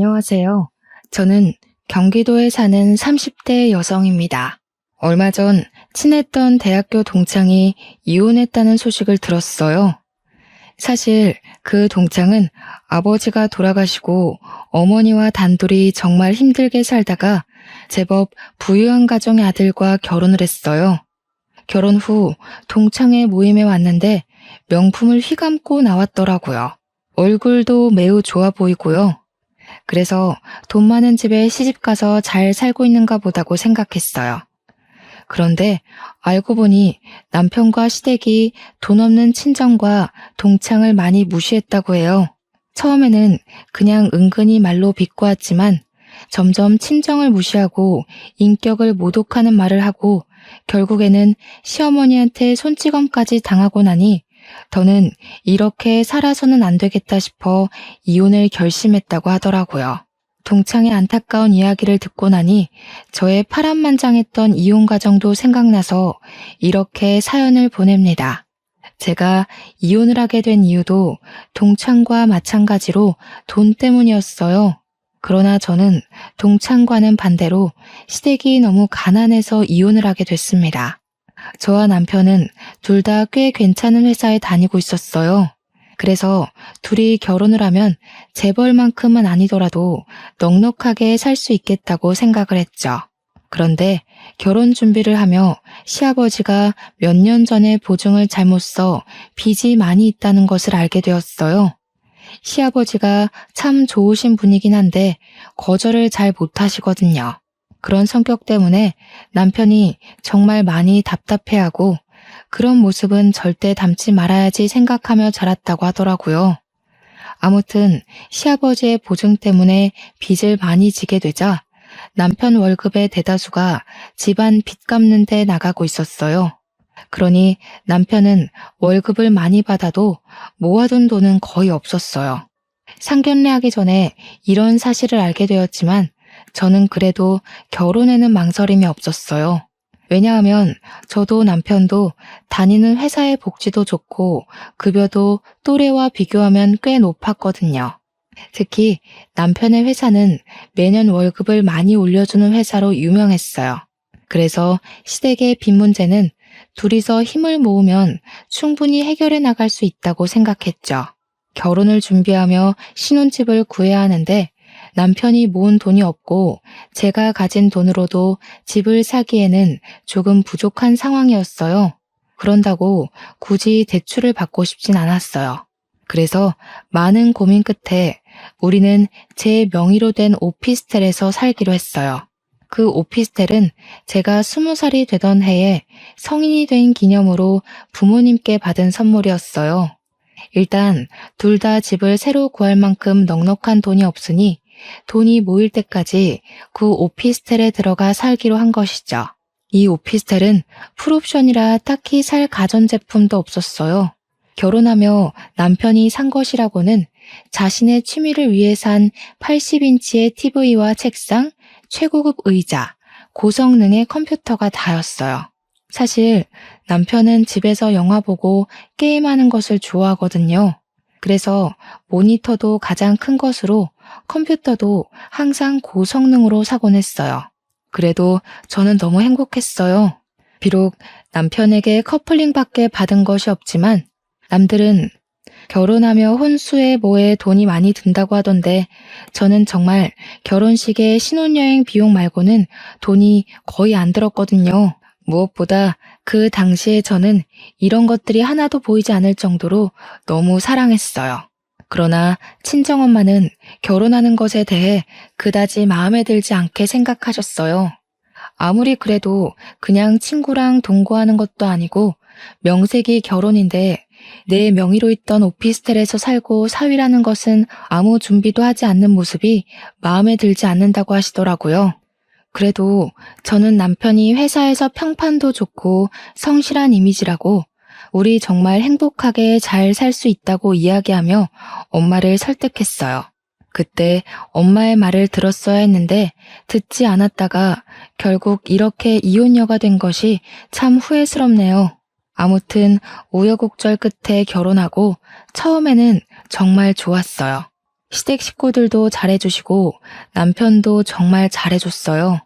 안녕하세요. 저는 경기도에 사는 30대 여성입니다. 얼마 전 친했던 대학교 동창이 이혼했다는 소식을 들었어요. 사실 그 동창은 아버지가 돌아가시고 어머니와 단둘이 정말 힘들게 살다가 제법 부유한 가정의 아들과 결혼을 했어요. 결혼 후 동창회 모임에 왔는데 명품을 휘감고 나왔더라고요. 얼굴도 매우 좋아 보이고요. 그래서 돈 많은 집에 시집가서 잘 살고 있는가 보다고 생각했어요. 그런데 알고 보니 남편과 시댁이 돈 없는 친정과 동창을 많이 무시했다고 해요. 처음에는 그냥 은근히 말로 비꼬았지만 점점 친정을 무시하고 인격을 모독하는 말을 하고 결국에는 시어머니한테 손찌검까지 당하고 나니 더는 이렇게 살아서는 안 되겠다 싶어 이혼을 결심했다고 하더라고요. 동창의 안타까운 이야기를 듣고 나니 저의 파란만장했던 이혼 과정도 생각나서 이렇게 사연을 보냅니다. 제가 이혼을 하게 된 이유도 동창과 마찬가지로 돈 때문이었어요. 그러나 저는 동창과는 반대로 시댁이 너무 가난해서 이혼을 하게 됐습니다. 저와 남편은 둘 다 꽤 괜찮은 회사에 다니고 있었어요. 그래서 둘이 결혼을 하면 재벌만큼은 아니더라도 넉넉하게 살 수 있겠다고 생각을 했죠. 그런데 결혼 준비를 하며 시아버지가 몇 년 전에 보증을 잘못 써 빚이 많이 있다는 것을 알게 되었어요. 시아버지가 참 좋으신 분이긴 한데 거절을 잘 못하시거든요. 그런 성격 때문에 남편이 정말 많이 답답해하고 그런 모습은 절대 닮지 말아야지 생각하며 자랐다고 하더라고요. 아무튼 시아버지의 보증 때문에 빚을 많이 지게 되자 남편 월급의 대다수가 집안 빚 갚는 데 나가고 있었어요. 그러니 남편은 월급을 많이 받아도 모아둔 돈은 거의 없었어요. 상견례하기 전에 이런 사실을 알게 되었지만 저는 그래도 결혼에는 망설임이 없었어요. 왜냐하면 저도 남편도 다니는 회사의 복지도 좋고 급여도 또래와 비교하면 꽤 높았거든요. 특히 남편의 회사는 매년 월급을 많이 올려주는 회사로 유명했어요. 그래서 시댁의 빚 문제는 둘이서 힘을 모으면 충분히 해결해 나갈 수 있다고 생각했죠. 결혼을 준비하며 신혼집을 구해야 하는데 남편이 모은 돈이 없고 제가 가진 돈으로도 집을 사기에는 조금 부족한 상황이었어요. 그런다고 굳이 대출을 받고 싶진 않았어요. 그래서 많은 고민 끝에 우리는 제 명의로 된 오피스텔에서 살기로 했어요. 그 오피스텔은 제가 20살이 되던 해에 성인이 된 기념으로 부모님께 받은 선물이었어요. 일단 둘 다 집을 새로 구할 만큼 넉넉한 돈이 없으니 돈이 모일 때까지 그 오피스텔에 들어가 살기로 한 것이죠. 이 오피스텔은 풀옵션이라 딱히 살 가전제품도 없었어요. 결혼하며 남편이 산 것이라고는 자신의 취미를 위해 산 80인치의 TV와 책상, 최고급 의자, 고성능의 컴퓨터가 다였어요. 사실 남편은 집에서 영화 보고 게임하는 것을 좋아하거든요. 그래서 모니터도 가장 큰 것으로 컴퓨터도 항상 고성능으로 사곤 했어요. 그래도 저는 너무 행복했어요. 비록 남편에게 커플링밖에 받은 것이 없지만 남들은 결혼하며 혼수에 뭐에 돈이 많이 든다고 하던데 저는 정말 결혼식에 신혼여행 비용 말고는 돈이 거의 안 들었거든요. 무엇보다 그 당시에 저는 이런 것들이 하나도 보이지 않을 정도로 너무 사랑했어요. 그러나 친정엄마는 결혼하는 것에 대해 그다지 마음에 들지 않게 생각하셨어요. 아무리 그래도 그냥 친구랑 동거하는 것도 아니고 명색이 결혼인데 내 명의로 있던 오피스텔에서 살고 사위라는 것은 아무 준비도 하지 않는 모습이 마음에 들지 않는다고 하시더라고요. 그래도 저는 남편이 회사에서 평판도 좋고 성실한 이미지라고 우리 정말 행복하게 잘 살 수 있다고 이야기하며 엄마를 설득했어요. 그때 엄마의 말을 들었어야 했는데 듣지 않았다가 결국 이렇게 이혼녀가 된 것이 참 후회스럽네요. 아무튼 우여곡절 끝에 결혼하고 처음에는 정말 좋았어요. 시댁 식구들도 잘해주시고 남편도 정말 잘해줬어요.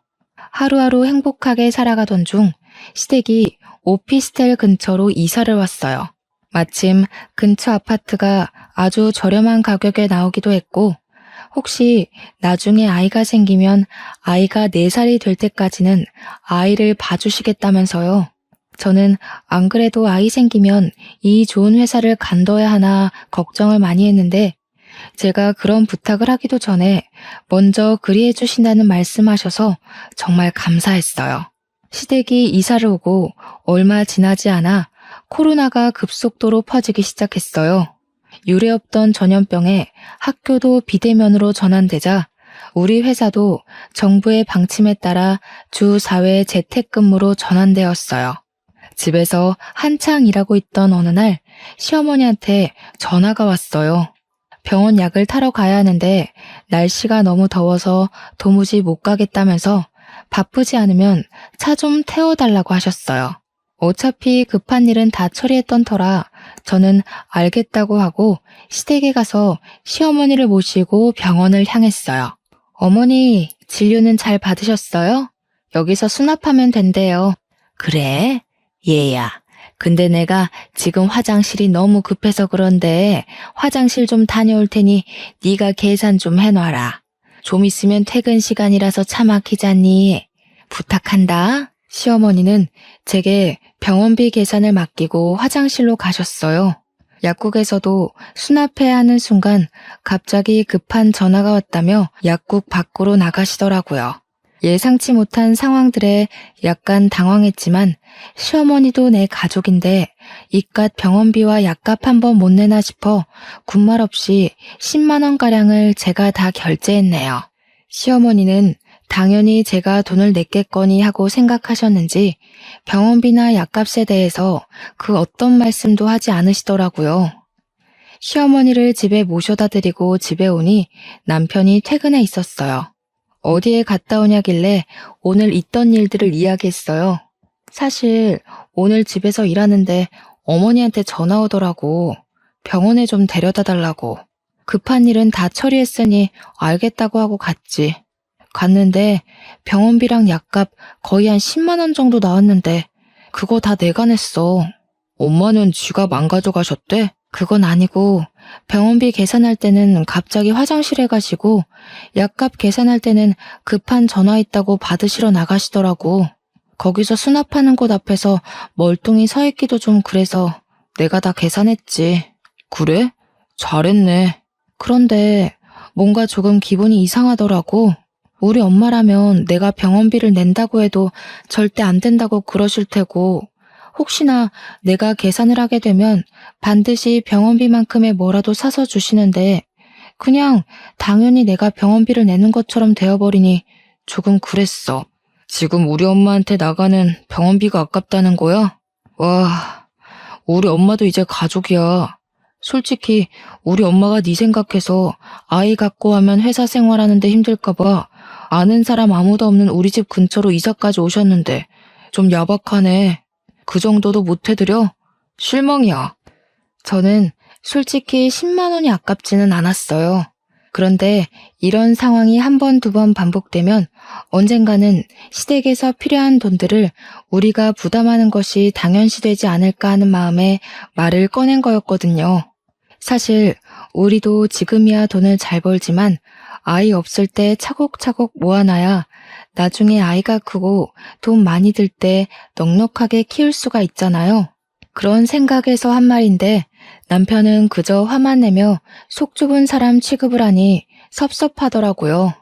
하루하루 행복하게 살아가던 중 시댁이 오피스텔 근처로 이사를 왔어요. 마침 근처 아파트가 아주 저렴한 가격에 나오기도 했고, 혹시 나중에 아이가 생기면 아이가 4살이 될 때까지는 아이를 봐주시겠다면서요. 저는 안 그래도 아이 생기면 이 좋은 회사를 간둬야 하나 걱정을 많이 했는데, 제가 그런 부탁을 하기도 전에 먼저 그리해 주신다는 말씀하셔서 정말 감사했어요. 시댁이 이사를 오고 얼마 지나지 않아 코로나가 급속도로 퍼지기 시작했어요. 유례없던 전염병에 학교도 비대면으로 전환되자 우리 회사도 정부의 방침에 따라 주 4회 재택근무로 전환되었어요. 집에서 한창 일하고 있던 어느 날 시어머니한테 전화가 왔어요. 병원 약을 타러 가야 하는데 날씨가 너무 더워서 도무지 못 가겠다면서 바쁘지 않으면 차 좀 태워달라고 하셨어요. 어차피 급한 일은 다 처리했던 터라 저는 알겠다고 하고 시댁에 가서 시어머니를 모시고 병원을 향했어요. 어머니, 진료는 잘 받으셨어요? 여기서 수납하면 된대요. 그래? 얘야. 근데 내가 지금 화장실이 너무 급해서 그런데 화장실 좀 다녀올 테니 네가 계산 좀 해놔라. 좀 있으면 퇴근 시간이라서 차 막히잖니. 부탁한다. 시어머니는 제게 병원비 계산을 맡기고 화장실로 가셨어요. 약국에서도 수납해야 하는 순간 갑자기 급한 전화가 왔다며 약국 밖으로 나가시더라고요. 예상치 못한 상황들에 약간 당황했지만 시어머니도 내 가족인데 이깟 병원비와 약값 한 번 못 내나 싶어 군말 없이 10만 원가량을 제가 다 결제했네요. 시어머니는 당연히 제가 돈을 냈겠거니 하고 생각하셨는지 병원비나 약값에 대해서 그 어떤 말씀도 하지 않으시더라고요. 시어머니를 집에 모셔다 드리고 집에 오니 남편이 퇴근해 있었어요. 어디에 갔다 오냐길래 오늘 있던 일들을 이야기했어요. 사실 오늘 집에서 일하는데 어머니한테 전화 오더라고. 병원에 좀 데려다 달라고. 급한 일은 다 처리했으니 알겠다고 하고 갔지. 갔는데 병원비랑 약값 거의 한 10만 원 정도 나왔는데 그거 다 내가 냈어. 엄마는 지갑 안 가져가셨대? 그건 아니고 병원비 계산할 때는 갑자기 화장실에 가시고 약값 계산할 때는 급한 전화 있다고 받으시러 나가시더라고. 거기서 수납하는 곳 앞에서 멀뚱히 서 있기도 좀 그래서 내가 다 계산했지. 그래? 잘했네. 그런데 뭔가 조금 기분이 이상하더라고. 우리 엄마라면 내가 병원비를 낸다고 해도 절대 안 된다고 그러실 테고 혹시나 내가 계산을 하게 되면 반드시 병원비만큼의 뭐라도 사서 주시는데 그냥 당연히 내가 병원비를 내는 것처럼 되어버리니 조금 그랬어. 지금 우리 엄마한테 나가는 병원비가 아깝다는 거야? 와, 우리 엄마도 이제 가족이야. 솔직히 우리 엄마가 네 생각해서 아이 갖고 하면 회사 생활하는데 힘들까봐 아는 사람 아무도 없는 우리 집 근처로 이사까지 오셨는데 좀 야박하네. 그 정도도 못 해드려? 실망이야. 저는 솔직히 10만 원이 아깝지는 않았어요. 그런데 이런 상황이 한 번, 두 번 반복되면 언젠가는 시댁에서 필요한 돈들을 우리가 부담하는 것이 당연시되지 않을까 하는 마음에 말을 꺼낸 거였거든요. 사실 우리도 지금이야 돈을 잘 벌지만 아이 없을 때 차곡차곡 모아놔야 나중에 아이가 크고 돈 많이 들 때 넉넉하게 키울 수가 있잖아요. 그런 생각에서 한 말인데 남편은 그저 화만 내며 속 좁은 사람 취급을 하니 섭섭하더라고요.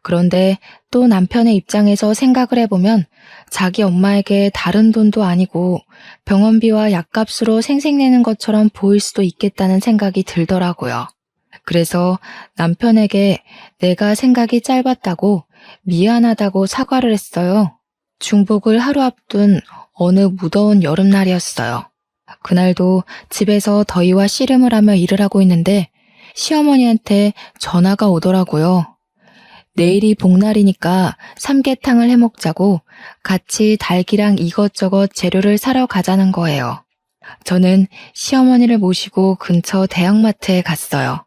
그런데 또 남편의 입장에서 생각을 해보면 자기 엄마에게 다른 돈도 아니고 병원비와 약값으로 생색내는 것처럼 보일 수도 있겠다는 생각이 들더라고요. 그래서 남편에게 내가 생각이 짧았다고 미안하다고 사과를 했어요. 중복을 하루 앞둔 어느 무더운 여름날이었어요. 그날도 집에서 더위와 씨름을 하며 일을 하고 있는데 시어머니한테 전화가 오더라고요. 내일이 복날이니까 삼계탕을 해먹자고 같이 닭이랑 이것저것 재료를 사러 가자는 거예요. 저는 시어머니를 모시고 근처 대형마트에 갔어요.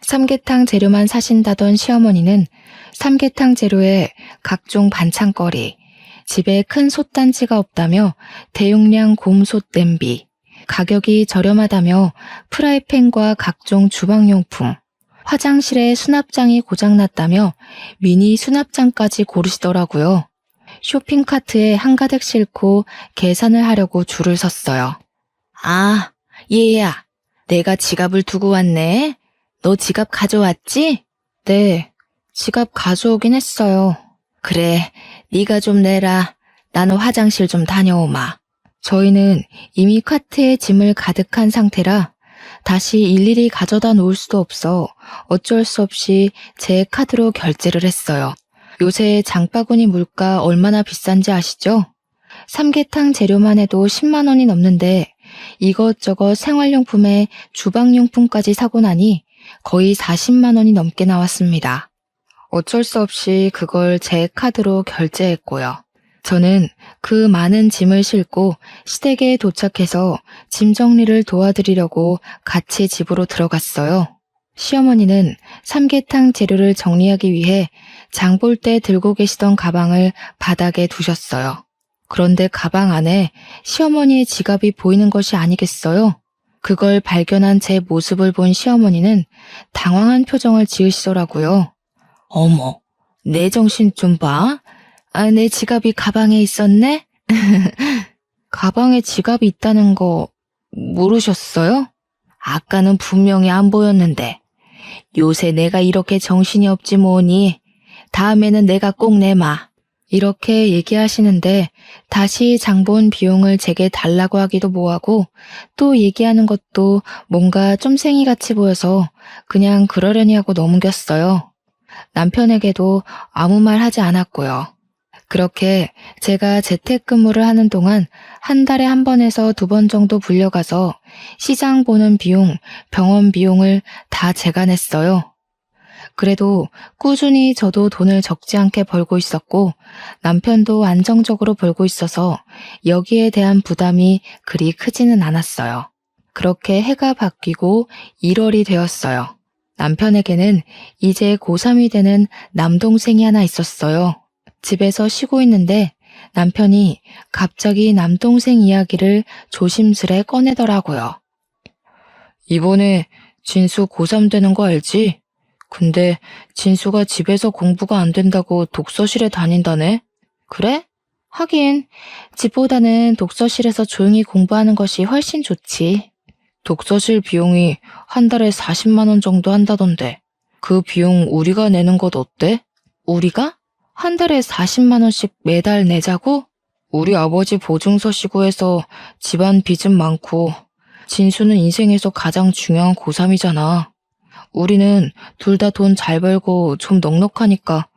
삼계탕 재료만 사신다던 시어머니는 삼계탕 재료에 각종 반찬거리, 집에 큰 솥단지가 없다며 대용량 곰솥 냄비, 가격이 저렴하다며 프라이팬과 각종 주방용품, 화장실에 수납장이 고장났다며 미니 수납장까지 고르시더라고요. 쇼핑카트에 한가득 싣고 계산을 하려고 줄을 섰어요. 아, 얘야, 내가 지갑을 두고 왔네. 너 지갑 가져왔지? 네, 지갑 가져오긴 했어요. 그래, 네가 좀 내라. 나는 화장실 좀 다녀오마. 저희는 이미 카트에 짐을 가득한 상태라 다시 일일이 가져다 놓을 수도 없어 어쩔 수 없이 제 카드로 결제를 했어요. 요새 장바구니 물가 얼마나 비싼지 아시죠? 삼계탕 재료만 해도 10만 원이 넘는데 이것저것 생활용품에 주방용품까지 사고 나니 거의 40만 원이 넘게 나왔습니다. 어쩔 수 없이 그걸 제 카드로 결제했고요. 저는 그 많은 짐을 싣고 시댁에 도착해서 짐 정리를 도와드리려고 같이 집으로 들어갔어요. 시어머니는 삼계탕 재료를 정리하기 위해 장 볼 때 들고 계시던 가방을 바닥에 두셨어요. 그런데 가방 안에 시어머니의 지갑이 보이는 것이 아니겠어요? 그걸 발견한 제 모습을 본 시어머니는 당황한 표정을 지으시더라고요. 어머, 내 정신 좀 봐. 내 지갑이 가방에 있었네? 가방에 지갑이 있다는 거 모르셨어요? 아까는 분명히 안 보였는데. 요새 내가 이렇게 정신이 없지 뭐니. 다음에는 내가 꼭 내마. 이렇게 얘기하시는데 다시 장본 비용을 제게 달라고 하기도 뭐하고 또 얘기하는 것도 뭔가 쫌생이 같이 보여서 그냥 그러려니 하고 넘겼어요. 남편에게도 아무 말 하지 않았고요. 그렇게 제가 재택근무를 하는 동안 한 달에 한 번에서 2번 정도 불려가서 시장 보는 비용, 병원 비용을 다 제가 냈어요. 그래도 꾸준히 저도 돈을 적지 않게 벌고 있었고 남편도 안정적으로 벌고 있어서 여기에 대한 부담이 그리 크지는 않았어요. 그렇게 해가 바뀌고 1월이 되었어요. 남편에게는 이제 고3이 되는 남동생이 하나 있었어요. 집에서 쉬고 있는데 남편이 갑자기 남동생 이야기를 조심스레 꺼내더라고요. 이번에 진수 고3 되는 거 알지? 근데 진수가 집에서 공부가 안 된다고 독서실에 다닌다네? 그래? 하긴 집보다는 독서실에서 조용히 공부하는 것이 훨씬 좋지. 독서실 비용이 한 달에 40만 원 정도 한다던데 그 비용 우리가 내는 것 어때? 우리가? 한 달에 40만 원씩 매달 내자고? 우리 아버지 보증서 시고 해서 집안 빚은 많고 진수는 인생에서 가장 중요한 고3이잖아. 우리는 둘 다 돈 잘 벌고 좀 넉넉하니까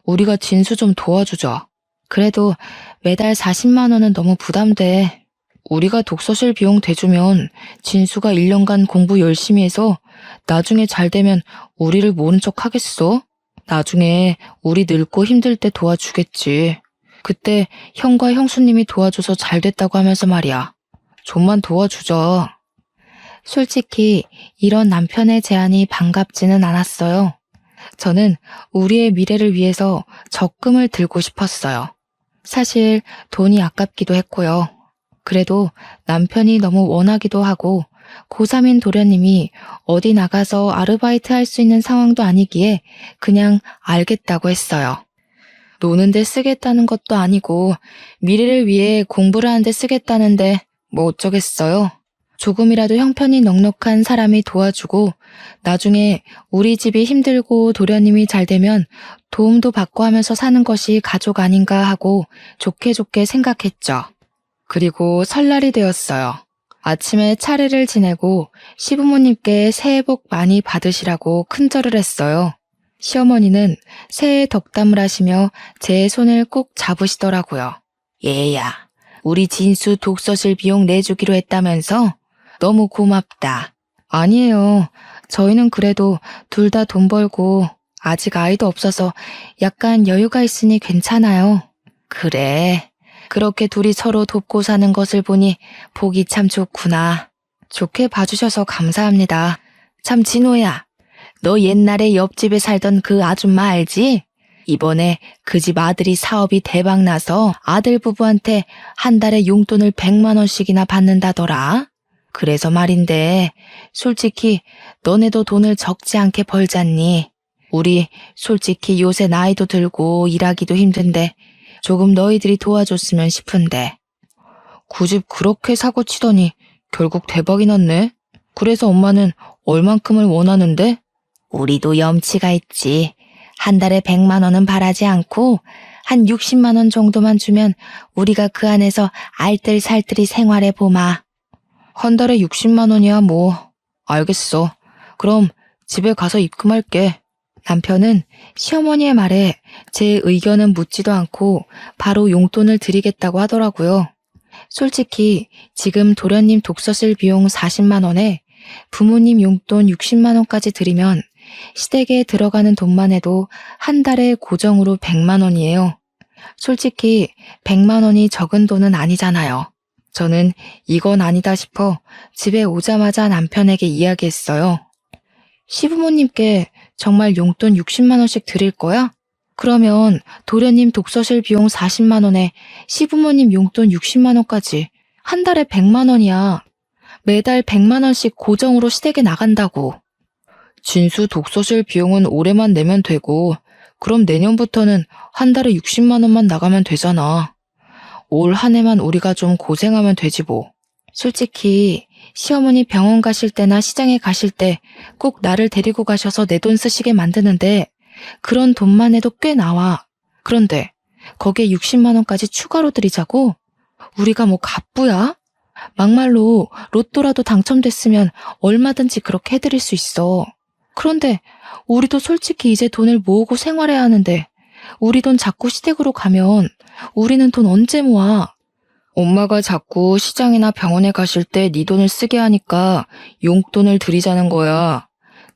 우리가 진수 좀 도와주자. 그래도 매달 40만 원은 너무 부담돼. 우리가 독서실 비용 대주면 진수가 1년간 공부 열심히 해서 나중에 잘 되면 우리를 모른 척 하겠어? 나중에 우리 늙고 힘들 때 도와주겠지. 그때 형과 형수님이 도와줘서 잘 됐다고 하면서 말이야. 좀만 도와주자. 솔직히 이런 남편의 제안이 반갑지는 않았어요. 저는 우리의 미래를 위해서 적금을 들고 싶었어요. 사실 돈이 아깝기도 했고요. 그래도 남편이 너무 원하기도 하고 고3인 도련님이 어디 나가서 아르바이트 할 수 있는 상황도 아니기에 그냥 알겠다고 했어요. 노는데 쓰겠다는 것도 아니고 미래를 위해 공부를 하는데 쓰겠다는데 뭐 어쩌겠어요. 조금이라도 형편이 넉넉한 사람이 도와주고 나중에 우리 집이 힘들고 도련님이 잘 되면 도움도 받고 하면서 사는 것이 가족 아닌가 하고 좋게 좋게 생각했죠. 그리고 설날이 되었어요. 아침에 차례를 지내고 시부모님께 새해 복 많이 받으시라고 큰절을 했어요. 시어머니는 새해 덕담을 하시며 제 손을 꼭 잡으시더라고요. 얘야, 우리 진수 독서실 비용 내주기로 했다면서? 너무 고맙다. 아니에요. 저희는 그래도 둘 다 돈 벌고 아직 아이도 없어서 약간 여유가 있으니 괜찮아요. 그래. 그렇게 둘이 서로 돕고 사는 것을 보니 보기 참 좋구나. 좋게 봐주셔서 감사합니다. 참 진호야. 너 옛날에 옆집에 살던 그 아줌마 알지? 이번에 그 집 아들이 사업이 대박 나서 아들 부부한테 한 달에 용돈을 100만 원씩이나 받는다더라. 그래서 말인데 솔직히 너네도 돈을 적지 않게 벌잖니. 우리 솔직히 요새 나이도 들고 일하기도 힘든데 조금 너희들이 도와줬으면 싶은데. 그 집 그렇게 사고 치더니 결국 대박이 났네. 그래서 엄마는 얼만큼을 원하는데? 우리도 염치가 있지. 한 달에 100만 원은 바라지 않고 한 60만 원 정도만 주면 우리가 그 안에서 알뜰살뜰히 생활해 보마. 한 달에 60만 원이야 뭐. 알겠어. 그럼 집에 가서 입금할게. 남편은 시어머니의 말에 제 의견은 묻지도 않고 바로 용돈을 드리겠다고 하더라고요. 솔직히 지금 도련님 독서실 비용 40만 원에 부모님 용돈 60만 원까지 드리면 시댁에 들어가는 돈만 해도 한 달에 고정으로 100만 원이에요. 솔직히 100만 원이 적은 돈은 아니잖아요. 저는 이건 아니다 싶어 집에 오자마자 남편에게 이야기했어요. 시부모님께 정말 용돈 60만 원씩 드릴 거야? 그러면 도련님 독서실 비용 40만 원에 시부모님 용돈 60만 원까지 한 달에 100만 원이야. 매달 100만 원씩 고정으로 시댁에 나간다고. 진수 독서실 비용은 올해만 내면 되고 그럼 내년부터는 한 달에 60만 원만 나가면 되잖아. 올 한 해만 우리가 좀 고생하면 되지 뭐. 솔직히 시어머니 병원 가실 때나 시장에 가실 때 꼭 나를 데리고 가셔서 내 돈 쓰시게 만드는데 그런 돈만 해도 꽤 나와. 그런데 거기에 60만 원까지 추가로 드리자고? 우리가 뭐 갑부야? 막말로 로또라도 당첨됐으면 얼마든지 그렇게 해드릴 수 있어. 그런데 우리도 솔직히 이제 돈을 모으고 생활해야 하는데 우리 돈 자꾸 시댁으로 가면 우리는 돈 언제 모아? 엄마가 자꾸 시장이나 병원에 가실 때 네 돈을 쓰게 하니까 용돈을 드리자는 거야.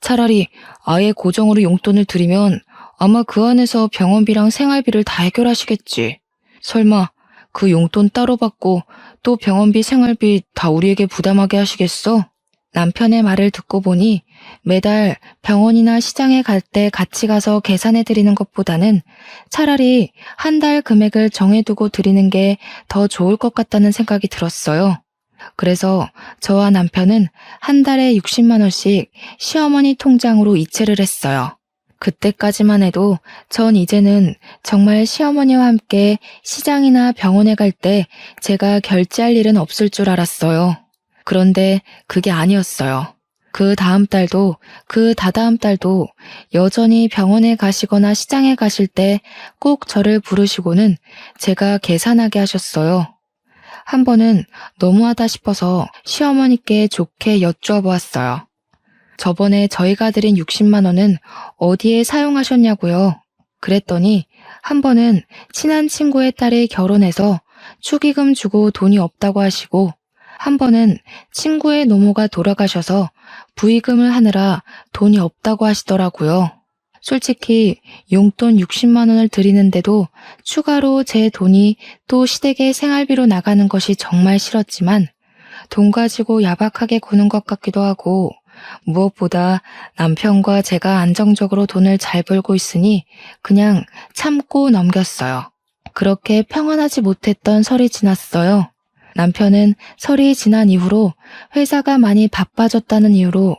차라리 아예 고정으로 용돈을 드리면 아마 그 안에서 병원비랑 생활비를 다 해결하시겠지. 설마 그 용돈 따로 받고 또 병원비 생활비 다 우리에게 부담하게 하시겠어? 남편의 말을 듣고 보니 매달 병원이나 시장에 갈 때 같이 가서 계산해 드리는 것보다는 차라리 한 달 금액을 정해두고 드리는 게 더 좋을 것 같다는 생각이 들었어요. 그래서 저와 남편은 한 달에 60만 원씩 시어머니 통장으로 이체를 했어요. 그때까지만 해도 전 이제는 정말 시어머니와 함께 시장이나 병원에 갈 때 제가 결제할 일은 없을 줄 알았어요. 그런데 그게 아니었어요. 그 다음 달도 그 다다음 달도 여전히 병원에 가시거나 시장에 가실 때 꼭 저를 부르시고는 제가 계산하게 하셨어요. 한 번은 너무하다 싶어서 시어머니께 좋게 여쭈어보았어요. 저번에 저희가 드린 60만 원은 어디에 사용하셨냐고요. 그랬더니 한 번은 친한 친구의 딸이 결혼해서 축의금 주고 돈이 없다고 하시고 한 번은 친구의 노모가 돌아가셔서 부의금을 하느라 돈이 없다고 하시더라고요. 솔직히 용돈 60만 원을 드리는데도 추가로 제 돈이 또 시댁의 생활비로 나가는 것이 정말 싫었지만 돈 가지고 야박하게 구는 것 같기도 하고 무엇보다 남편과 제가 안정적으로 돈을 잘 벌고 있으니 그냥 참고 넘겼어요. 그렇게 평안하지 못했던 설이 지났어요. 남편은 설이 지난 이후로 회사가 많이 바빠졌다는 이유로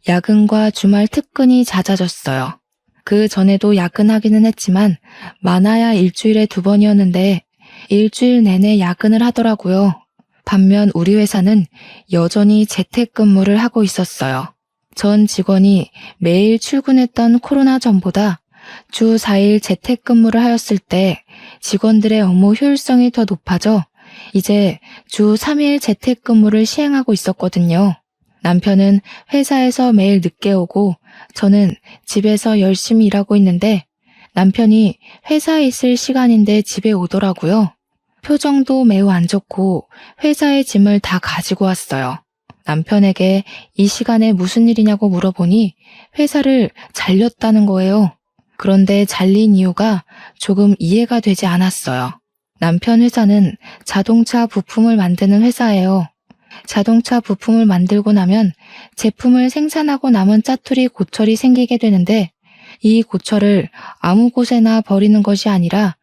야근과 주말 특근이 잦아졌어요. 그 전에도 야근하기는 했지만 많아야 일주일에 2번이었는데 일주일 내내 야근을 하더라고요. 반면 우리 회사는 여전히 재택근무를 하고 있었어요. 전 직원이 매일 출근했던 코로나 전보다 주 4일 재택근무를 하였을 때 직원들의 업무 효율성이 더 높아져 이제 주 3일 재택근무를 시행하고 있었거든요. 남편은 회사에서 매일 늦게 오고 저는 집에서 열심히 일하고 있는데 남편이 회사에 있을 시간인데 집에 오더라고요. 표정도 매우 안 좋고 회사의 짐을 다 가지고 왔어요. 남편에게 이 시간에 무슨 일이냐고 물어보니 회사를 잘렸다는 거예요. 그런데 잘린 이유가 조금 이해가 되지 않았어요. 남편 회사는 자동차 부품을 만드는 회사예요. 자동차 부품을 만들고 나면 제품을 생산하고 남은 짜투리 고철이 생기게 되는데 이 고철을 아무 곳에나 버리는 것이 아니라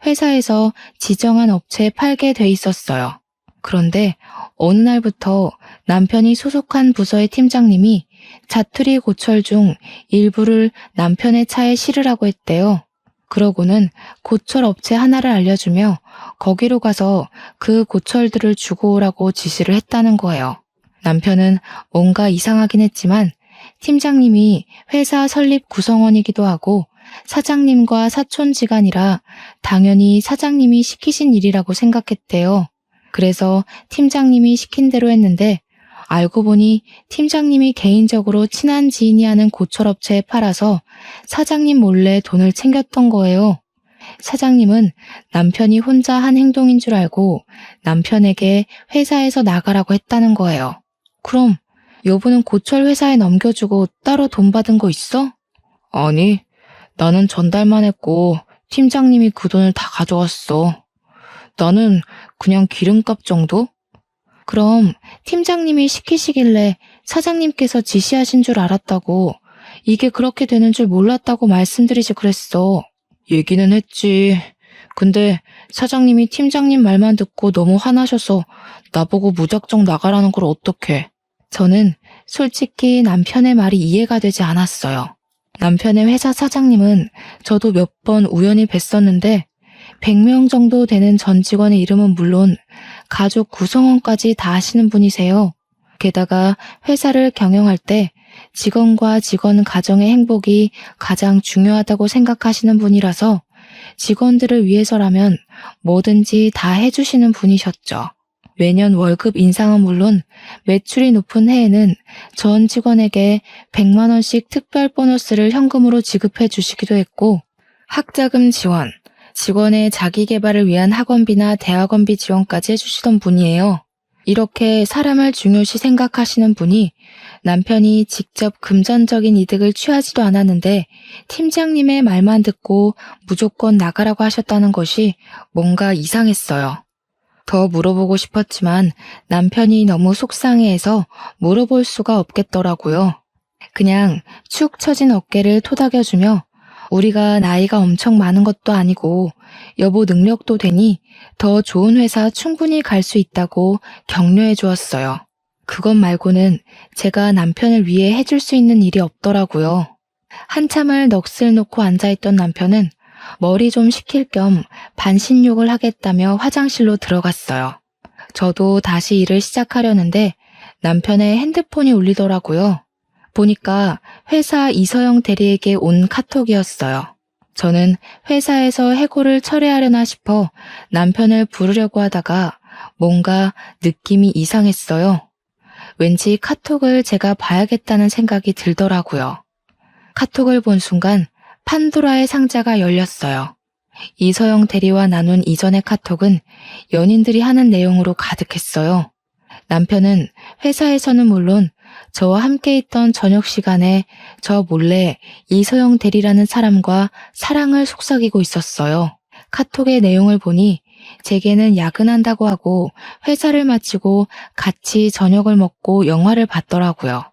회사에서 지정한 업체에 팔게 돼 있었어요. 그런데 어느 날부터 남편이 소속한 부서의 팀장님이 자투리 고철 중 일부를 남편의 차에 실으라고 했대요. 그러고는 고철 업체 하나를 알려주며 거기로 가서 그 고철들을 주고 오라고 지시를 했다는 거예요. 남편은 뭔가 이상하긴 했지만 팀장님이 회사 설립 구성원이기도 하고 사장님과 사촌지간이라 당연히 사장님이 시키신 일이라고 생각했대요. 그래서 팀장님이 시킨 대로 했는데 알고 보니 팀장님이 개인적으로 친한 지인이 하는 고철업체에 팔아서 사장님 몰래 돈을 챙겼던 거예요. 사장님은 남편이 혼자 한 행동인 줄 알고 남편에게 회사에서 나가라고 했다는 거예요. 그럼 여보는 고철 회사에 넘겨주고 따로 돈 받은 거 있어? 아니, 나는 전달만 했고 팀장님이 그 돈을 다 가져갔어. 나는 그냥 기름값 정도? 그럼 팀장님이 시키시길래 사장님께서 지시하신 줄 알았다고, 이게 그렇게 되는 줄 몰랐다고 말씀드리지 그랬어. 얘기는 했지. 근데 사장님이 팀장님 말만 듣고 너무 화나셔서 나보고 무작정 나가라는 걸 어떡해. 저는 솔직히 남편의 말이 이해가 되지 않았어요. 남편의 회사 사장님은 저도 몇 번 우연히 뵀었는데 100명 정도 되는 전 직원의 이름은 물론 가족 구성원까지 다 아시는 분이세요. 게다가 회사를 경영할 때 직원과 직원 가정의 행복이 가장 중요하다고 생각하시는 분이라서 직원들을 위해서라면 뭐든지 다 해주시는 분이셨죠. 매년 월급 인상은 물론 매출이 높은 해에는 전 직원에게 100만 원씩 특별 보너스를 현금으로 지급해 주시기도 했고, 학자금 지원, 직원의 자기 개발을 위한 학원비나 대학원비 지원까지 해주시던 분이에요. 이렇게 사람을 중요시 생각하시는 분이 남편이 직접 금전적인 이득을 취하지도 않았는데 팀장님의 말만 듣고 무조건 나가라고 하셨다는 것이 뭔가 이상했어요. 더 물어보고 싶었지만 남편이 너무 속상해해서 물어볼 수가 없겠더라고요. 그냥 축 처진 어깨를 토닥여주며 우리가 나이가 엄청 많은 것도 아니고 여보 능력도 되니 더 좋은 회사 충분히 갈 수 있다고 격려해 주었어요. 그것 말고는 제가 남편을 위해 해줄 수 있는 일이 없더라고요. 한참을 넋을 놓고 앉아있던 남편은 머리 좀 식힐 겸 반신욕을 하겠다며 화장실로 들어갔어요. 저도 다시 일을 시작하려는데 남편의 핸드폰이 울리더라고요. 보니까 회사 이서영 대리에게 온 카톡이었어요. 저는 회사에서 해고를 철회하려나 싶어 남편을 부르려고 하다가 뭔가 느낌이 이상했어요. 왠지 카톡을 제가 봐야겠다는 생각이 들더라고요. 카톡을 본 순간 판도라의 상자가 열렸어요. 이서영 대리와 나눈 이전의 카톡은 연인들이 하는 내용으로 가득했어요. 남편은 회사에서는 물론 저와 함께 있던 저녁 시간에 저 몰래 이서영 대리라는 사람과 사랑을 속삭이고 있었어요. 카톡의 내용을 보니 제게는 야근한다고 하고 회사를 마치고 같이 저녁을 먹고 영화를 봤더라고요.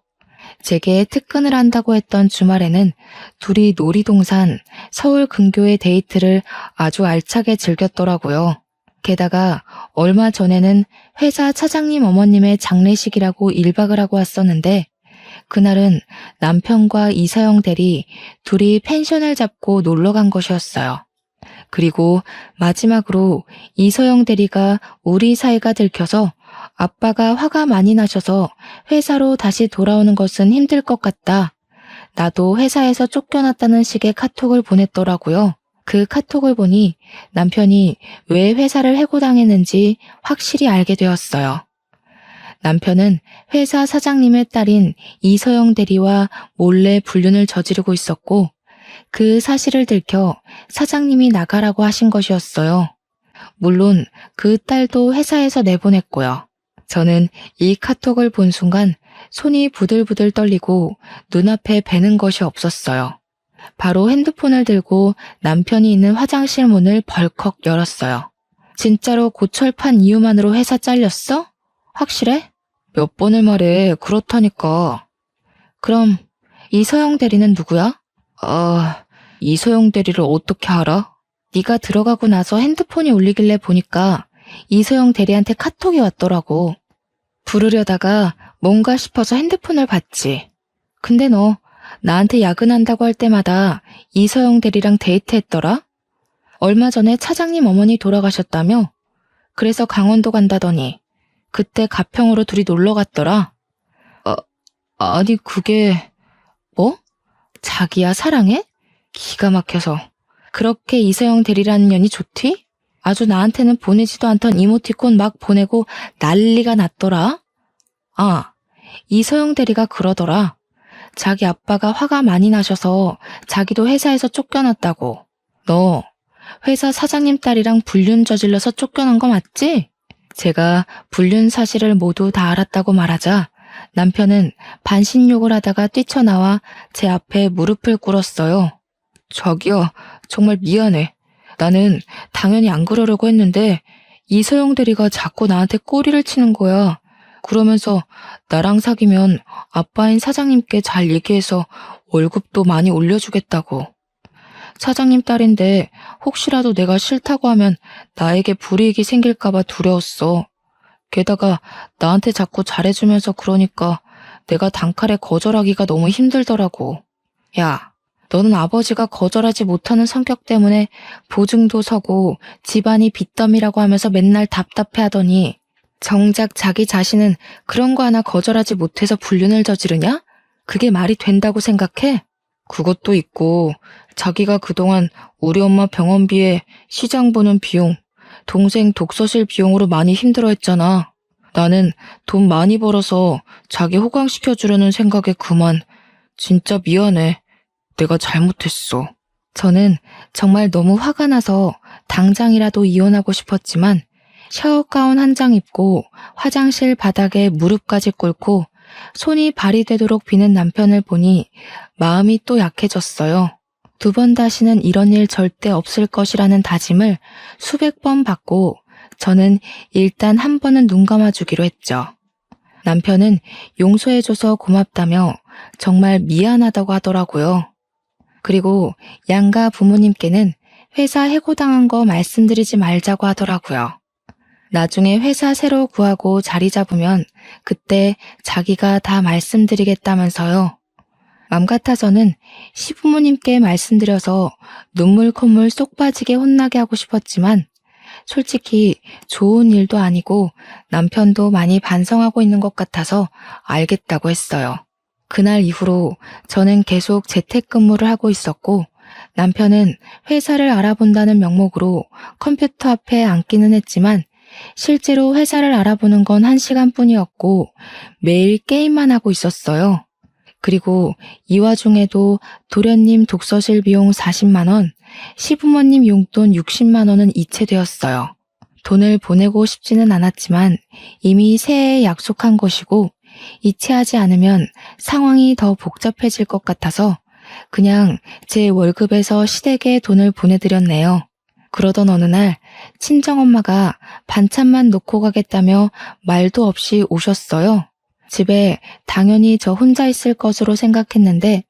제게 특근을 한다고 했던 주말에는 둘이 놀이동산, 서울 근교의 데이트를 아주 알차게 즐겼더라고요. 게다가 얼마 전에는 회사 차장님 어머님의 장례식이라고 1박을 하고 왔었는데 그날은 남편과 이서영 대리 둘이 펜션을 잡고 놀러 간 것이었어요. 그리고 마지막으로 이서영 대리가 우리 사이가 들켜서 아빠가 화가 많이 나셔서 회사로 다시 돌아오는 것은 힘들 것 같다. 나도 회사에서 쫓겨났다는 식의 카톡을 보냈더라고요. 그 카톡을 보니 남편이 왜 회사를 해고당했는지 확실히 알게 되었어요. 남편은 회사 사장님의 딸인 이서영 대리와 몰래 불륜을 저지르고 있었고 그 사실을 들켜 사장님이 나가라고 하신 것이었어요. 물론 그 딸도 회사에서 내보냈고요. 저는 이 카톡을 본 순간 손이 부들부들 떨리고 눈앞에 뵈는 것이 없었어요. 바로 핸드폰을 들고 남편이 있는 화장실 문을 벌컥 열었어요. 진짜로 고철판 이유만으로 회사 잘렸어? 확실해? 몇 번을 말해. 그렇다니까. 그럼 이서영 대리는 누구야? 이서영 대리를 어떻게 알아? 네가 들어가고 나서 핸드폰이 울리길래 보니까 이서영 대리한테 카톡이 왔더라고. 부르려다가 뭔가 싶어서 핸드폰을 봤지. 근데 너 나한테 야근한다고 할 때마다 이서영 대리랑 데이트했더라? 얼마 전에 차장님 어머니 돌아가셨다며? 그래서 강원도 간다더니 그때 가평으로 둘이 놀러 갔더라. 아니 그게... 뭐? 자기야 사랑해? 기가 막혀서. 그렇게 이서영 대리라는 년이 좋디? 아주 나한테는 보내지도 않던 이모티콘 막 보내고 난리가 났더라. 이서영 대리가 그러더라. 자기 아빠가 화가 많이 나셔서 자기도 회사에서 쫓겨났다고. 너 회사 사장님 딸이랑 불륜 저질러서 쫓겨난 거 맞지? 제가 불륜 사실을 모두 다 알았다고 말하자 남편은 반신욕을 하다가 뛰쳐나와 제 앞에 무릎을 꿇었어요. 저기요, 정말 미안해. 나는 당연히 안 그러려고 했는데 이서영 대리가 자꾸 나한테 꼬리를 치는 거야. 그러면서 나랑 사귀면 아빠인 사장님께 잘 얘기해서 월급도 많이 올려주겠다고. 사장님 딸인데 혹시라도 내가 싫다고 하면 나에게 불이익이 생길까봐 두려웠어. 게다가 나한테 자꾸 잘해주면서 그러니까 내가 단칼에 거절하기가 너무 힘들더라고. 야, 너는 아버지가 거절하지 못하는 성격 때문에 보증도 서고 집안이 빚더미라고 하면서 맨날 답답해하더니 정작 자기 자신은 그런 거 하나 거절하지 못해서 불륜을 저지르냐? 그게 말이 된다고 생각해? 그것도 있고 자기가 그동안 우리 엄마 병원비에 시장 보는 비용, 동생 독서실 비용으로 많이 힘들어했잖아. 나는 돈 많이 벌어서 자기 호강시켜주려는 생각에 그만. 진짜 미안해. 내가 잘못했어. 저는 정말 너무 화가 나서 당장이라도 이혼하고 싶었지만 샤워 가운 한 장 입고 화장실 바닥에 무릎까지 꿇고 손이 발이 되도록 비는 남편을 보니 마음이 또 약해졌어요. 2번 다시는 이런 일 절대 없을 것이라는 다짐을 수백 번 받고 저는 일단 한 번은 눈 감아주기로 했죠. 남편은 용서해줘서 고맙다며 정말 미안하다고 하더라고요. 그리고 양가 부모님께는 회사 해고당한 거 말씀드리지 말자고 하더라고요. 나중에 회사 새로 구하고 자리 잡으면 그때 자기가 다 말씀드리겠다면서요. 맘 같아서는 시부모님께 말씀드려서 눈물 콧물 쏙 빠지게 혼나게 하고 싶었지만 솔직히 좋은 일도 아니고 남편도 많이 반성하고 있는 것 같아서 알겠다고 했어요. 그날 이후로 저는 계속 재택근무를 하고 있었고 남편은 회사를 알아본다는 명목으로 컴퓨터 앞에 앉기는 했지만 실제로 회사를 알아보는 건 1시간뿐이었고 매일 게임만 하고 있었어요. 그리고 이 와중에도 도련님 독서실 비용 40만 원, 시부모님 용돈 60만 원은 이체되었어요. 돈을 보내고 싶지는 않았지만 이미 새해에 약속한 것이고 이체하지 않으면 상황이 더 복잡해질 것 같아서 그냥 제 월급에서 시댁에 돈을 보내드렸네요. 그러던 어느 날 친정엄마가 반찬만 놓고 가겠다며 말도 없이 오셨어요. 집에 당연히 저 혼자 있을 것으로 생각했는데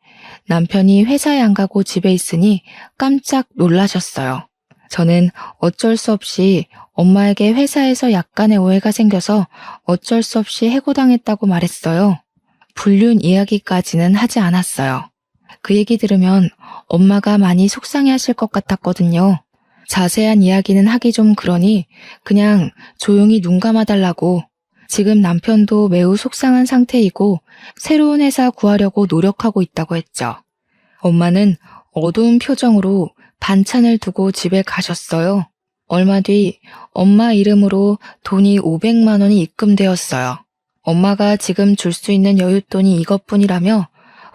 남편이 회사에 안 가고 집에 있으니 깜짝 놀라셨어요. 저는 어쩔 수 없이 엄마에게 회사에서 약간의 오해가 생겨서 어쩔 수 없이 해고당했다고 말했어요. 불륜 이야기까지는 하지 않았어요. 그 얘기 들으면 엄마가 많이 속상해하실 것 같았거든요. 자세한 이야기는 하기 좀 그러니 그냥 조용히 눈 감아달라고. 지금 남편도 매우 속상한 상태이고 새로운 회사 구하려고 노력하고 있다고 했죠. 엄마는 어두운 표정으로 반찬을 두고 집에 가셨어요. 얼마 뒤 엄마 이름으로 돈이 500만 원이 입금되었어요. 엄마가 지금 줄 수 있는 여윳돈이 이것뿐이라며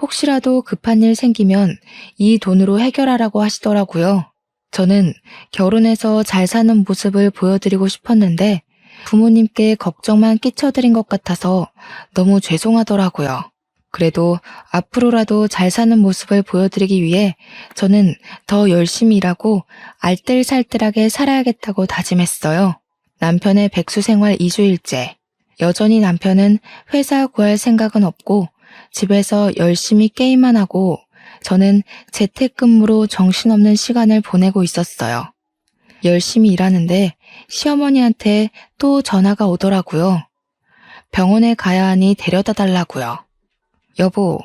혹시라도 급한 일 생기면 이 돈으로 해결하라고 하시더라고요. 저는 결혼해서 잘 사는 모습을 보여드리고 싶었는데 부모님께 걱정만 끼쳐드린 것 같아서 너무 죄송하더라고요. 그래도 앞으로라도 잘 사는 모습을 보여드리기 위해 저는 더 열심히 일하고 알뜰살뜰하게 살아야겠다고 다짐했어요. 남편의 백수생활 2주일째. 여전히 남편은 회사 구할 생각은 없고 집에서 열심히 게임만 하고 저는 재택근무로 정신없는 시간을 보내고 있었어요. 열심히 일하는데 시어머니한테 또 전화가 오더라고요. 병원에 가야 하니 데려다 달라고요. 여보,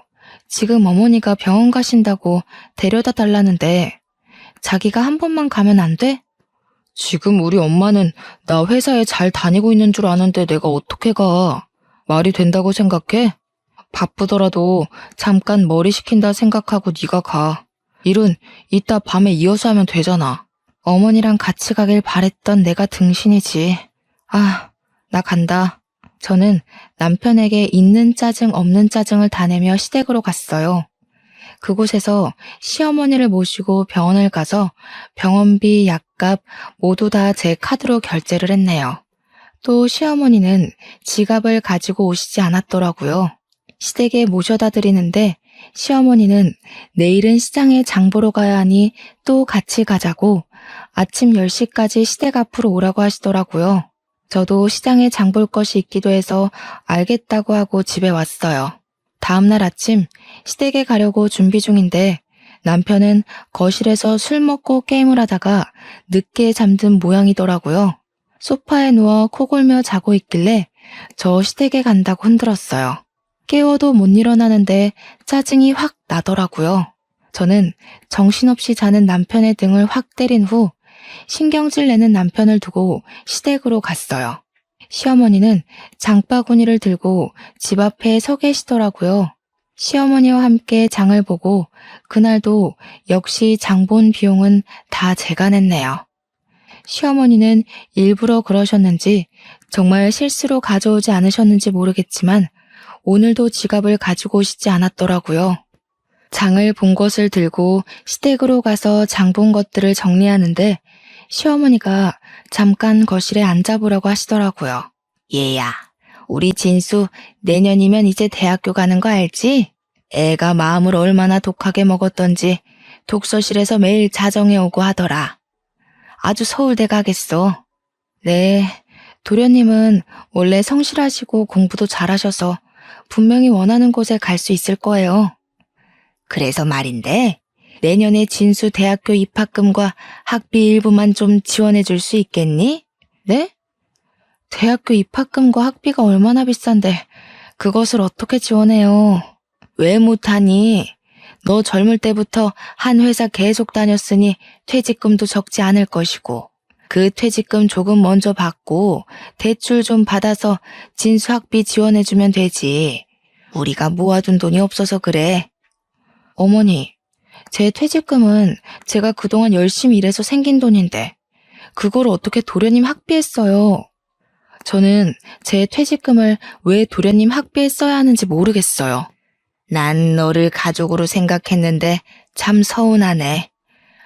지금 어머니가 병원 가신다고 데려다 달라는데 자기가 한 번만 가면 안 돼? 지금 우리 엄마는 나 회사에 잘 다니고 있는 줄 아는데 내가 어떻게 가? 말이 된다고 생각해? 바쁘더라도 잠깐 머리 식힌다 생각하고 네가 가. 일은 이따 밤에 이어서 하면 되잖아. 어머니랑 같이 가길 바랬던 내가 등신이지. 아, 나 간다. 저는 남편에게 있는 짜증 없는 짜증을 다 내며 시댁으로 갔어요. 그곳에서 시어머니를 모시고 병원을 가서 병원비, 약값 모두 다 제 카드로 결제를 했네요. 또 시어머니는 지갑을 가지고 오시지 않았더라고요. 시댁에 모셔다 드리는데 시어머니는 내일은 시장에 장 보러 가야 하니 또 같이 가자고 아침 10시까지 시댁 앞으로 오라고 하시더라고요. 저도 시장에 장 볼 것이 있기도 해서 알겠다고 하고 집에 왔어요. 다음날 아침 시댁에 가려고 준비 중인데 남편은 거실에서 술 먹고 게임을 하다가 늦게 잠든 모양이더라고요. 소파에 누워 코골며 자고 있길래 저 시댁에 간다고 흔들었어요. 깨워도 못 일어나는데 짜증이 확 나더라고요. 저는 정신없이 자는 남편의 등을 확 때린 후 신경질 내는 남편을 두고 시댁으로 갔어요. 시어머니는 장바구니를 들고 집 앞에 서 계시더라고요. 시어머니와 함께 장을 보고 그날도 역시 장 본 비용은 다 제가 냈네요. 시어머니는 일부러 그러셨는지 정말 실수로 가져오지 않으셨는지 모르겠지만 오늘도 지갑을 가지고 오시지 않았더라고요. 장을 본 것을 들고 시댁으로 가서 장 본 것들을 정리하는데 시어머니가 잠깐 거실에 앉아보라고 하시더라고요. 얘야, 우리 진수 내년이면 이제 대학교 가는 거 알지? 애가 마음을 얼마나 독하게 먹었던지 독서실에서 매일 자정해 오고 하더라. 아주 서울대 가겠어. 네, 도련님은 원래 성실하시고 공부도 잘하셔서 분명히 원하는 곳에 갈 수 있을 거예요. 그래서 말인데 내년에 진수 대학교 입학금과 학비 일부만 좀 지원해 줄 수 있겠니? 네? 대학교 입학금과 학비가 얼마나 비싼데 그것을 어떻게 지원해요? 왜 못하니? 너 젊을 때부터 한 회사 계속 다녔으니 퇴직금도 적지 않을 것이고 그 퇴직금 조금 먼저 받고 대출 좀 받아서 진수 학비 지원해주면 되지. 우리가 모아둔 돈이 없어서 그래. 어머니, 제 퇴직금은 제가 그동안 열심히 일해서 생긴 돈인데 그걸 어떻게 도련님 학비에 써요? 저는 제 퇴직금을 왜 도련님 학비에 써야 하는지 모르겠어요. 난 너를 가족으로 생각했는데 참 서운하네.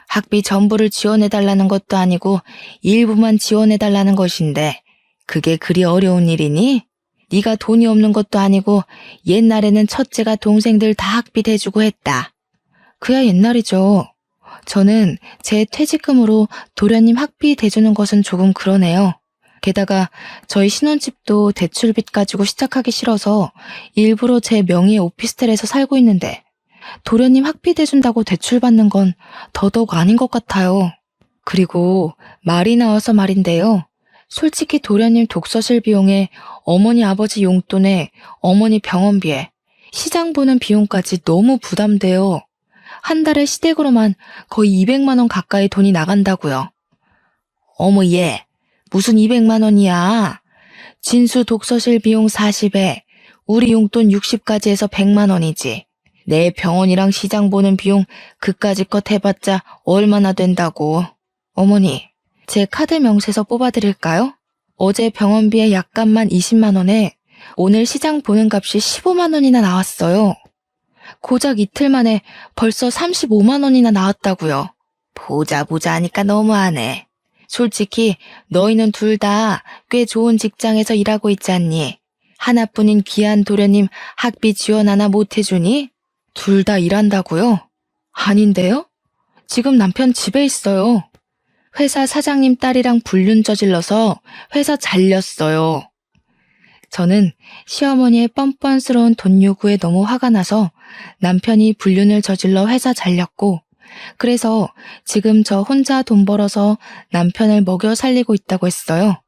학비 전부를 지원해달라는 것도 아니고 일부만 해달라는 것인데 그게 그리 어려운 일이니? 네가 돈이 없는 것도 아니고 옛날에는 첫째가 동생들 다 학비 대주고 했다. 그야 옛날이죠. 저는 제 퇴직금으로 도련님 학비 대주는 것은 조금 그러네요. 게다가 저희 신혼집도 대출빚 가지고 시작하기 싫어서 일부러 제 명의의 오피스텔에서 살고 있는데 도련님 학비 대준다고 대출받는 건 더더욱 아닌 것 같아요. 그리고 말이 나와서 말인데요. 솔직히 도련님 독서실 비용에 어머니 아버지 용돈에 어머니 병원비에 시장 보는 비용까지 너무 부담돼요. 한 달에 시댁으로만 거의 200만 원 가까이 돈이 나간다고요. 어머 얘, 무슨 200만 원이야. 진수 독서실 비용 40에 우리 용돈 60까지 해서 100만 원이지. 내 병원이랑 시장 보는 비용 그까짓 것 해봤자 얼마나 된다고. 어머니, 제 카드 명세서 뽑아드릴까요? 어제 병원비에 약값만 20만 원에 오늘 시장 보는 값이 15만 원이나 나왔어요. 고작 이틀 만에 벌써 35만 원이나 나왔다고요. 보자 하니까 너무하네. 솔직히 너희는 둘 다 꽤 좋은 직장에서 일하고 있지 않니? 하나뿐인 귀한 도련님 학비 지원 하나 못 해주니? 둘 다 일한다고요? 아닌데요? 지금 남편 집에 있어요. 회사 사장님 딸이랑 불륜 저질러서 회사 잘렸어요. 저는 시어머니의 뻔뻔스러운 돈 요구에 너무 화가 나서 남편이 불륜을 저질러 회사 잘렸고, 그래서 지금 저 혼자 돈 벌어서 남편을 먹여 살리고 있다고 했어요.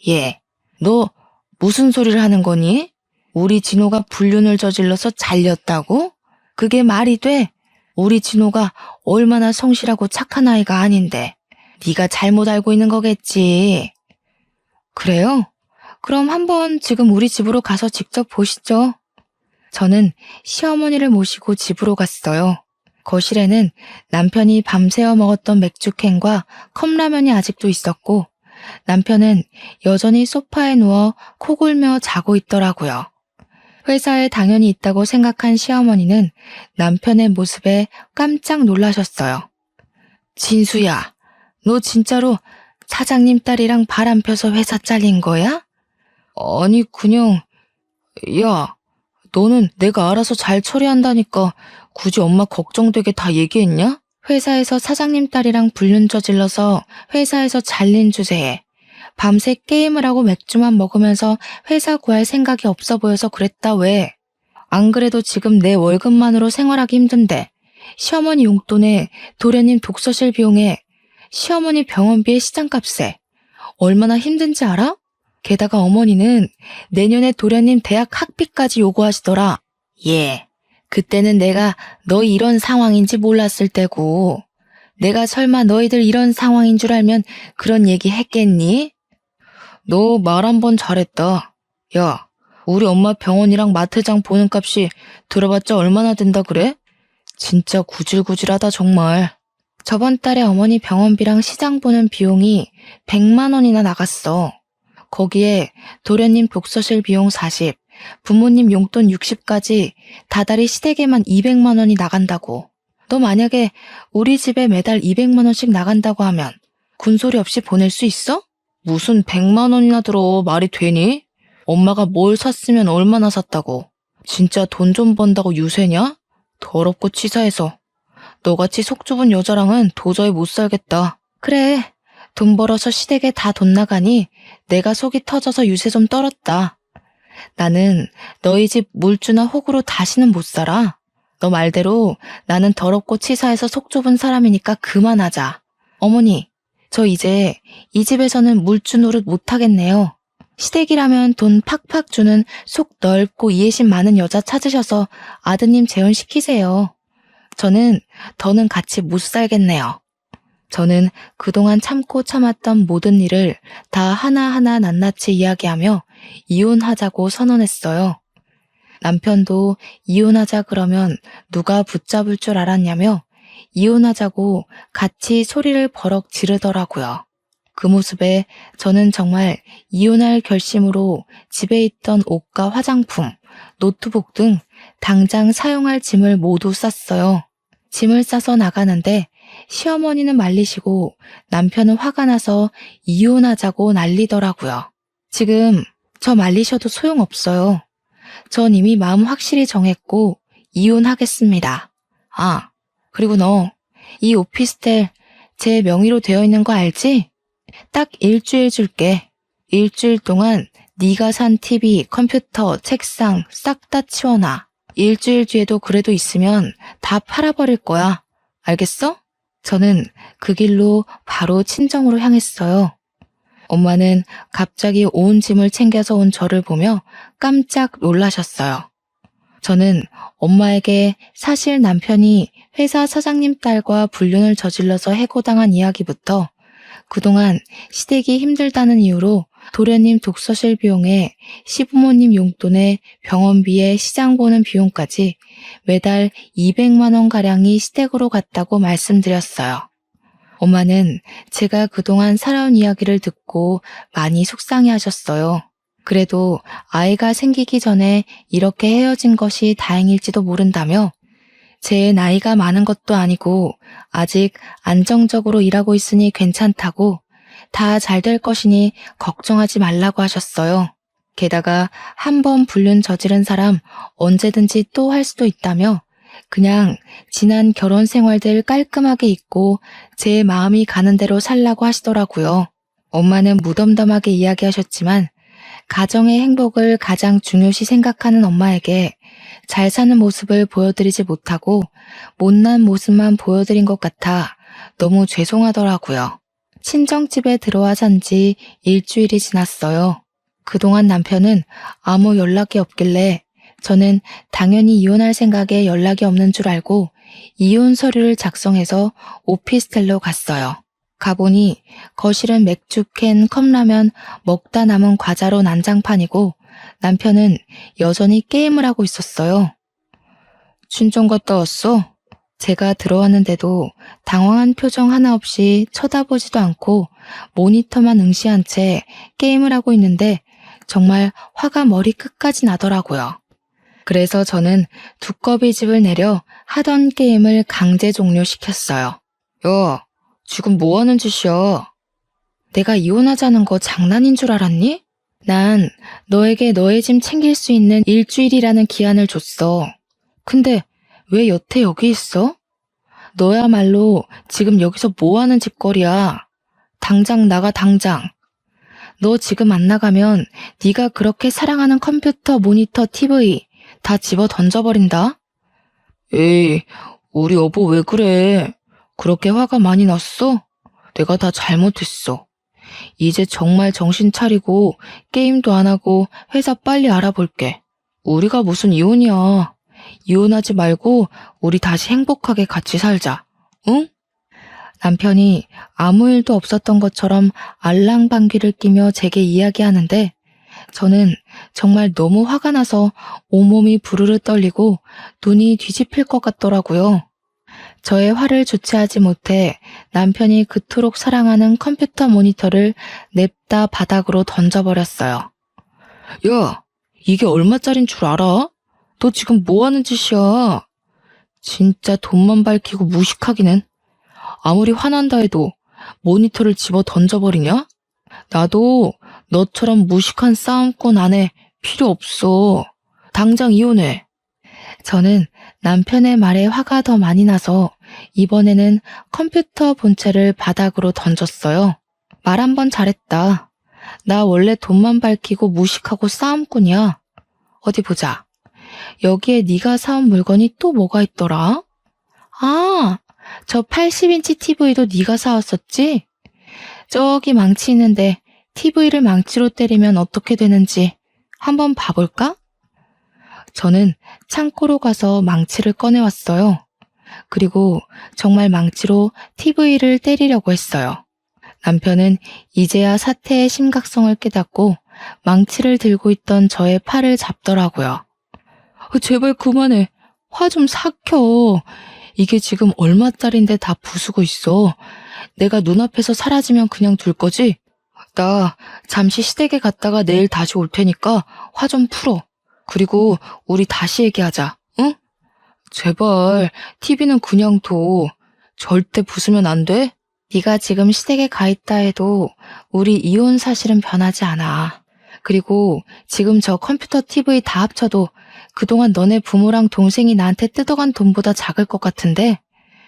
얘, 너 무슨 소리를 하는 거니? 우리 진호가 불륜을 저질러서 잘렸다고? 그게 말이 돼? 우리 진호가 얼마나 성실하고 착한 아이가 아닌데 네가 잘못 알고 있는 거겠지. 그래요? 그럼 한번 지금 우리 집으로 가서 직접 보시죠. 저는 시어머니를 모시고 집으로 갔어요. 거실에는 남편이 밤새워 먹었던 맥주캔과 컵라면이 아직도 있었고 남편은 여전히 소파에 누워 코골며 자고 있더라고요. 회사에 당연히 있다고 생각한 시어머니는 남편의 모습에 깜짝 놀라셨어요. 진수야, 너 진짜로 사장님 딸이랑 바람 펴서 회사 잘린 거야? 아니, 그냥, 야, 너는 내가 알아서 잘 처리한다니까 굳이 엄마 걱정되게 다 얘기했냐? 회사에서 사장님 딸이랑 불륜 저질러서 회사에서 잘린 주제에 밤새 게임을 하고 맥주만 먹으면서 회사 구할 생각이 없어 보여서 그랬다 왜? 안 그래도 지금 내 월급만으로 생활하기 힘든데 시어머니 용돈에 도련님 독서실 비용에 시어머니 병원비에 시장값에 얼마나 힘든지 알아? 게다가 어머니는 내년에 도련님 대학 학비까지 요구하시더라. 예, 그때는 내가 너희 이런 상황인지 몰랐을 때고 내가 설마 너희들 이런 상황인 줄 알면 그런 얘기 했겠니? 너 말 한 번 잘했다. 야, 우리 엄마 병원이랑 마트장 보는 값이 들어봤자 얼마나 된다 그래? 진짜 구질구질하다 정말. 저번 달에 어머니 병원비랑 시장 보는 비용이 100만 원이나 나갔어. 거기에 도련님 독서실 비용 40, 부모님 용돈 60까지 다달이 시댁에만 200만 원이 나간다고. 너 만약에 우리 집에 매달 200만 원씩 나간다고 하면 군소리 없이 보낼 수 있어? 무슨 100만 원이나 들어 말이 되니? 엄마가 뭘 샀으면 얼마나 샀다고. 진짜 돈 좀 번다고 유세냐? 더럽고 치사해서. 너같이 속 좁은 여자랑은 도저히 못 살겠다. 그래, 돈 벌어서 시댁에 다 돈 나가니 내가 속이 터져서 유세 좀 떨었다. 나는 너희 집 물주나 호구로 다시는 못 살아. 너 말대로 나는 더럽고 치사해서 속 좁은 사람이니까 그만하자. 어머니, 저 이제 이 집에서는 물주 노릇 못하겠네요. 시댁이라면 돈 팍팍 주는 속 넓고 이해심 많은 여자 찾으셔서 아드님 재혼시키세요. 저는 더는 같이 못 살겠네요. 저는 그동안 참고 참았던 모든 일을 다 하나하나 낱낱이 이야기하며 이혼하자고 선언했어요. 남편도 이혼하자 그러면 누가 붙잡을 줄 알았냐며 이혼하자고 같이 소리를 버럭 지르더라고요. 그 모습에 저는 정말 이혼할 결심으로 집에 있던 옷과 화장품, 노트북 등 당장 사용할 짐을 모두 쌌어요. 짐을 싸서 나가는데 시어머니는 말리시고 남편은 화가 나서 이혼하자고 난리더라고요. 지금 저 말리셔도 소용없어요. 전 이미 마음 확실히 정했고 이혼하겠습니다. 아, 그리고 너 이 오피스텔 제 명의로 되어 있는 거 알지? 딱 일주일 줄게. 일주일 동안 네가 산 TV, 컴퓨터, 책상 싹 다 치워놔. 일주일 뒤에도 그래도 있으면 다 팔아버릴 거야. 알겠어? 저는 그 길로 바로 친정으로 향했어요. 엄마는 갑자기 온 짐을 챙겨서 온 저를 보며 깜짝 놀라셨어요. 저는 엄마에게 사실 남편이 회사 사장님 딸과 불륜을 저질러서 해고당한 이야기부터 그동안 시댁이 힘들다는 이유로 도련님 독서실 비용에 시부모님 용돈에 병원비에 시장 보는 비용까지 매달 200만 원가량이 시댁으로 갔다고 말씀드렸어요. 엄마는 제가 그동안 살아온 이야기를 듣고 많이 속상해 하셨어요. 그래도 아이가 생기기 전에 이렇게 헤어진 것이 다행일지도 모른다며 제 나이가 많은 것도 아니고 아직 안정적으로 일하고 있으니 괜찮다고 다 잘 될 것이니 걱정하지 말라고 하셨어요. 게다가 한 번 불륜 저지른 사람 언제든지 또 할 수도 있다며 그냥 지난 결혼 생활들 깔끔하게 잊고 제 마음이 가는 대로 살라고 하시더라고요. 엄마는 무덤덤하게 이야기하셨지만 가정의 행복을 가장 중요시 생각하는 엄마에게 잘 사는 모습을 보여드리지 못하고 못난 모습만 보여드린 것 같아 너무 죄송하더라고요. 친정집에 들어와 산 지 일주일이 지났어요. 그동안 남편은 아무 연락이 없길래 저는 당연히 이혼할 생각에 연락이 없는 줄 알고 이혼 서류를 작성해서 오피스텔로 갔어요. 가보니 거실은 맥주캔, 컵라면, 먹다 남은 과자로 난장판이고 남편은 여전히 게임을 하고 있었어요. 친정 갔다 왔어? 제가 들어왔는데도 당황한 표정 하나 없이 쳐다보지도 않고 모니터만 응시한 채 게임을 하고 있는데 정말 화가 머리 끝까지 나더라고요. 그래서 저는 두꺼비 집을 내려 하던 게임을 강제 종료시켰어요. 야, 지금 뭐 하는 짓이야? 내가 이혼하자는 거 장난인 줄 알았니? 난 너에게 너의 짐 챙길 수 있는 일주일이라는 기한을 줬어. 근데 왜 여태 여기 있어? 너야말로 지금 여기서 뭐 하는 짓거리야? 당장 나가, 당장. 너 지금 안 나가면 네가 그렇게 사랑하는 컴퓨터, 모니터, TV 다 집어 던져버린다. 에이, 우리 여보 왜 그래? 그렇게 화가 많이 났어? 내가 다 잘못했어. 이제 정말 정신 차리고 게임도 안 하고 회사 빨리 알아볼게. 우리가 무슨 이혼이야. 이혼하지 말고 우리 다시 행복하게 같이 살자. 응? 남편이 아무 일도 없었던 것처럼 알랑방귀를 끼며 제게 이야기하는데 저는 정말 너무 화가 나서 온몸이 부르르 떨리고 눈이 뒤집힐 것 같더라고요. 저의 화를 주체하지 못해 남편이 그토록 사랑하는 컴퓨터 모니터를 냅다 바닥으로 던져버렸어요. 야, 이게 얼마짜린 줄 알아? 너 지금 뭐 하는 짓이야? 진짜 돈만 밝히고 무식하기는. 아무리 화난다 해도 모니터를 집어 던져버리냐? 나도 너처럼 무식한 싸움꾼 아내 필요 없어. 당장 이혼해. 저는 남편의 말에 화가 더 많이 나서 이번에는 컴퓨터 본체를 바닥으로 던졌어요. 말 한 번 잘했다. 나 원래 돈만 밝히고 무식하고 싸움꾼이야. 어디 보자. 여기에 네가 사온 물건이 또 뭐가 있더라? 아, 저 80인치 TV도 네가 사왔었지? 저기 망치 있는데 TV를 망치로 때리면 어떻게 되는지 한번 봐볼까? 저는 창고로 가서 망치를 꺼내왔어요. 그리고 정말 망치로 TV를 때리려고 했어요. 남편은 이제야 사태의 심각성을 깨닫고 망치를 들고 있던 저의 팔을 잡더라고요. 제발 그만해. 화 좀 삭혀. 이게 지금 얼마짜린데 다 부수고 있어. 내가 눈앞에서 사라지면 그냥 둘 거지? 나 잠시 시댁에 갔다가 내일 다시 올 테니까 화 좀 풀어. 그리고 우리 다시 얘기하자. 응? 제발 TV는 그냥 둬. 절대 부수면 안 돼? 네가 지금 시댁에 가 있다 해도 우리 이혼 사실은 변하지 않아. 그리고 지금 저 컴퓨터 TV 다 합쳐도 그동안 너네 부모랑 동생이 나한테 뜯어간 돈보다 작을 것 같은데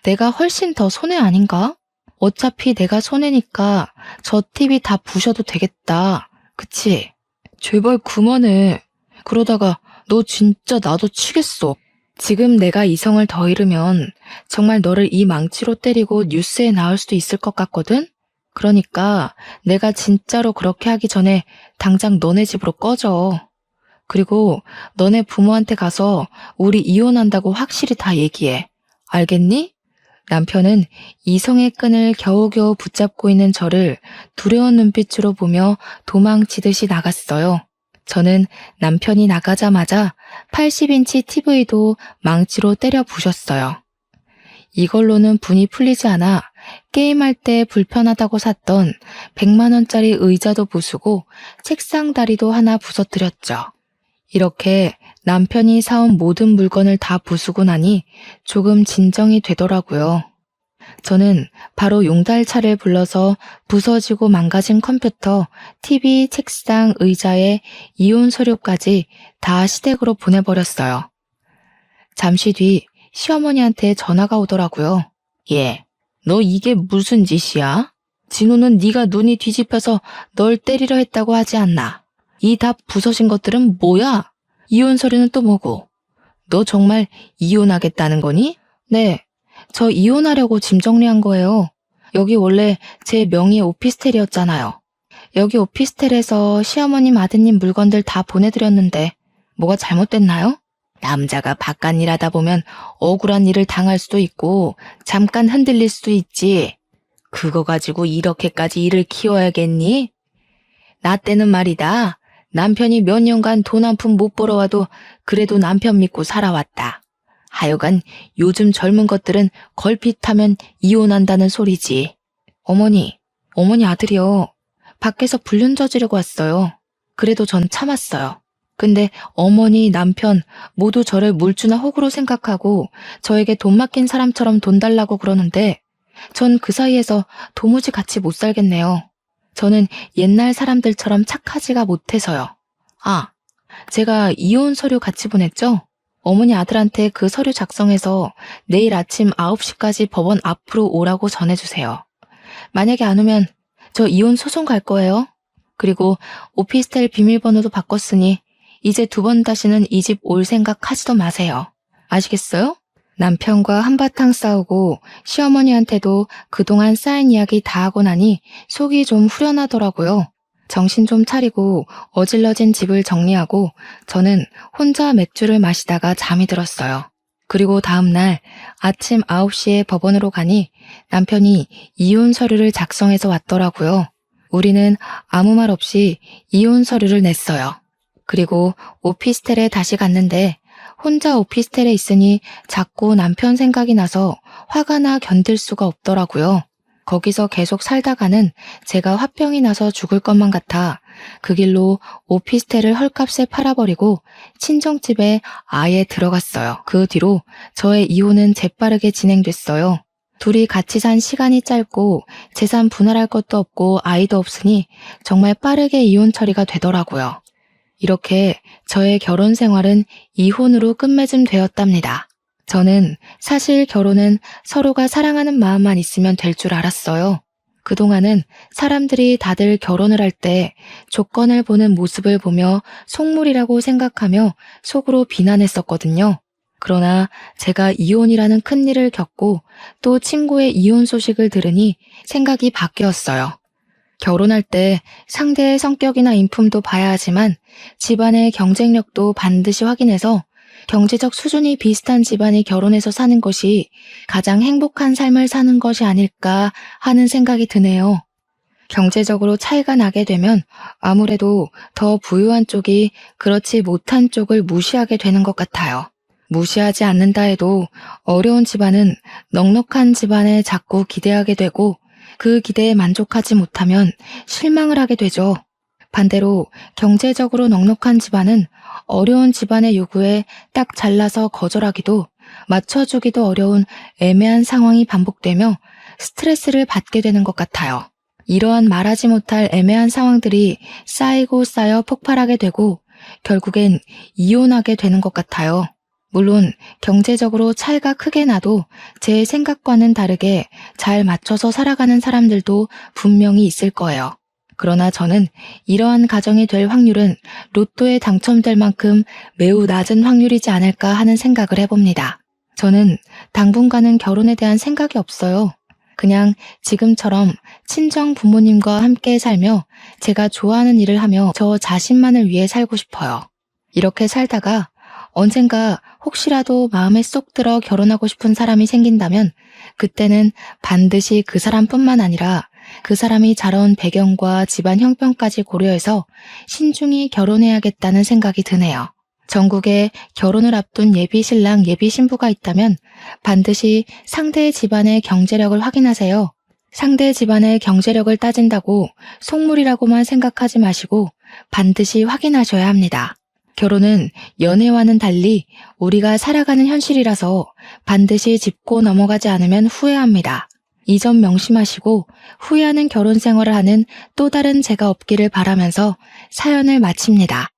내가 훨씬 더 손해 아닌가? 어차피 내가 손해니까 저 TV 다 부셔도 되겠다. 그치? 제발 그만해. 그러다가 너 진짜 나도 치겠어. 지금 내가 이성을 더 잃으면 정말 너를 이 망치로 때리고 뉴스에 나올 수도 있을 것 같거든? 그러니까 내가 진짜로 그렇게 하기 전에 당장 너네 집으로 꺼져. 그리고 너네 부모한테 가서 우리 이혼한다고 확실히 다 얘기해. 알겠니? 남편은 이성의 끈을 겨우겨우 붙잡고 있는 저를 두려운 눈빛으로 보며 도망치듯이 나갔어요. 저는 남편이 나가자마자 80인치 TV도 망치로 때려 부셨어요. 이걸로는 분이 풀리지 않아 게임할 때 불편하다고 샀던 100만 원짜리 의자도 부수고 책상 다리도 하나 부서뜨렸죠. 이렇게 남편이 사온 모든 물건을 다 부수고 나니 조금 진정이 되더라고요. 저는 바로 용달차를 불러서 부서지고 망가진 컴퓨터, TV, 책상, 의자에 이혼 서류까지 다 시댁으로 보내버렸어요. 잠시 뒤 시어머니한테 전화가 오더라고요. 예, 너 이게 무슨 짓이야? 진호는 네가 눈이 뒤집혀서 널 때리려 했다고 하지 않나? 이 다 부서진 것들은 뭐야? 이혼 서류는 또 뭐고? 너 정말 이혼하겠다는 거니? 네, 저 이혼하려고 짐 정리한 거예요. 여기 원래 제 명의의 오피스텔이었잖아요. 여기 오피스텔에서 시어머님, 아드님 물건들 다 보내드렸는데 뭐가 잘못됐나요? 남자가 바깥 일하다 보면 억울한 일을 당할 수도 있고 잠깐 흔들릴 수도 있지. 그거 가지고 이렇게까지 일을 키워야겠니? 나 때는 말이다. 남편이 몇 년간 돈 한 푼 못 벌어와도 그래도 남편 믿고 살아왔다. 하여간 요즘 젊은 것들은 걸핏하면 이혼한다는 소리지. 어머니 아들이요. 밖에서 불륜 저지르고 왔어요. 그래도 전 참았어요. 근데 어머니, 남편 모두 저를 물주나 호구로 생각하고 저에게 돈 맡긴 사람처럼 돈 달라고 그러는데 전 그 사이에서 도무지 같이 못 살겠네요. 저는 옛날 사람들처럼 착하지가 못해서요. 아, 제가 이혼 서류 같이 보냈죠? 어머니 아들한테 그 서류 작성해서 내일 아침 9시까지 법원 앞으로 오라고 전해주세요. 만약에 안 오면 저 이혼 소송 갈 거예요. 그리고 오피스텔 비밀번호도 바꿨으니 이제 두 번 다시는 이 집 올 생각 하지도 마세요. 아시겠어요? 남편과 한바탕 싸우고 시어머니한테도 그동안 쌓인 이야기 다 하고 나니 속이 좀 후련하더라고요. 정신 좀 차리고 어질러진 집을 정리하고 저는 혼자 맥주를 마시다가 잠이 들었어요. 그리고 다음날 아침 9시에 법원으로 가니 남편이 이혼 서류를 작성해서 왔더라고요. 우리는 아무 말 없이 이혼 서류를 냈어요. 그리고 오피스텔에 다시 갔는데 혼자 오피스텔에 있으니 자꾸 남편 생각이 나서 화가 나 견딜 수가 없더라고요. 거기서 계속 살다가는 제가 화병이 나서 죽을 것만 같아 그 길로 오피스텔을 헐값에 팔아버리고 친정집에 아예 들어갔어요. 그 뒤로 저의 이혼은 재빠르게 진행됐어요. 둘이 같이 산 시간이 짧고 재산 분할할 것도 없고 아이도 없으니 정말 빠르게 이혼 처리가 되더라고요. 이렇게 저의 결혼 생활은 이혼으로 끝맺음 되었답니다. 저는 사실 결혼은 서로가 사랑하는 마음만 있으면 될 줄 알았어요. 그동안은 사람들이 다들 결혼을 할 때 조건을 보는 모습을 보며 속물이라고 생각하며 속으로 비난했었거든요. 그러나 제가 이혼이라는 큰일을 겪고 또 친구의 이혼 소식을 들으니 생각이 바뀌었어요. 결혼할 때 상대의 성격이나 인품도 봐야 하지만 집안의 경쟁력도 반드시 확인해서 경제적 수준이 비슷한 집안이 결혼해서 사는 것이 가장 행복한 삶을 사는 것이 아닐까 하는 생각이 드네요. 경제적으로 차이가 나게 되면 아무래도 더 부유한 쪽이 그렇지 못한 쪽을 무시하게 되는 것 같아요. 무시하지 않는다 해도 어려운 집안은 넉넉한 집안에 자꾸 기대하게 되고 그 기대에 만족하지 못하면 실망을 하게 되죠. 반대로 경제적으로 넉넉한 집안은 어려운 집안의 요구에 딱 잘라서 거절하기도 맞춰주기도 어려운 애매한 상황이 반복되며 스트레스를 받게 되는 것 같아요. 이러한 말하지 못할 애매한 상황들이 쌓이고 쌓여 폭발하게 되고 결국엔 이혼하게 되는 것 같아요. 물론 경제적으로 차이가 크게 나도 제 생각과는 다르게 잘 맞춰서 살아가는 사람들도 분명히 있을 거예요. 그러나 저는 이러한 가정이 될 확률은 로또에 당첨될 만큼 매우 낮은 확률이지 않을까 하는 생각을 해봅니다. 저는 당분간은 결혼에 대한 생각이 없어요. 그냥 지금처럼 친정 부모님과 함께 살며 제가 좋아하는 일을 하며 저 자신만을 위해 살고 싶어요. 이렇게 살다가 언젠가 혹시라도 마음에 쏙 들어 결혼하고 싶은 사람이 생긴다면 그때는 반드시 그 사람뿐만 아니라 그 사람이 자라온 배경과 집안 형편까지 고려해서 신중히 결혼해야겠다는 생각이 드네요. 전국에 결혼을 앞둔 예비 신랑, 예비 신부가 있다면 반드시 상대의 집안의 경제력을 확인하세요. 상대 집안의 경제력을 따진다고 속물이라고만 생각하지 마시고 반드시 확인하셔야 합니다. 결혼은 연애와는 달리 우리가 살아가는 현실이라서 반드시 짚고 넘어가지 않으면 후회합니다. 이 점 명심하시고 후회하는 결혼 생활을 하는 또 다른 제가 없기를 바라면서 사연을 마칩니다.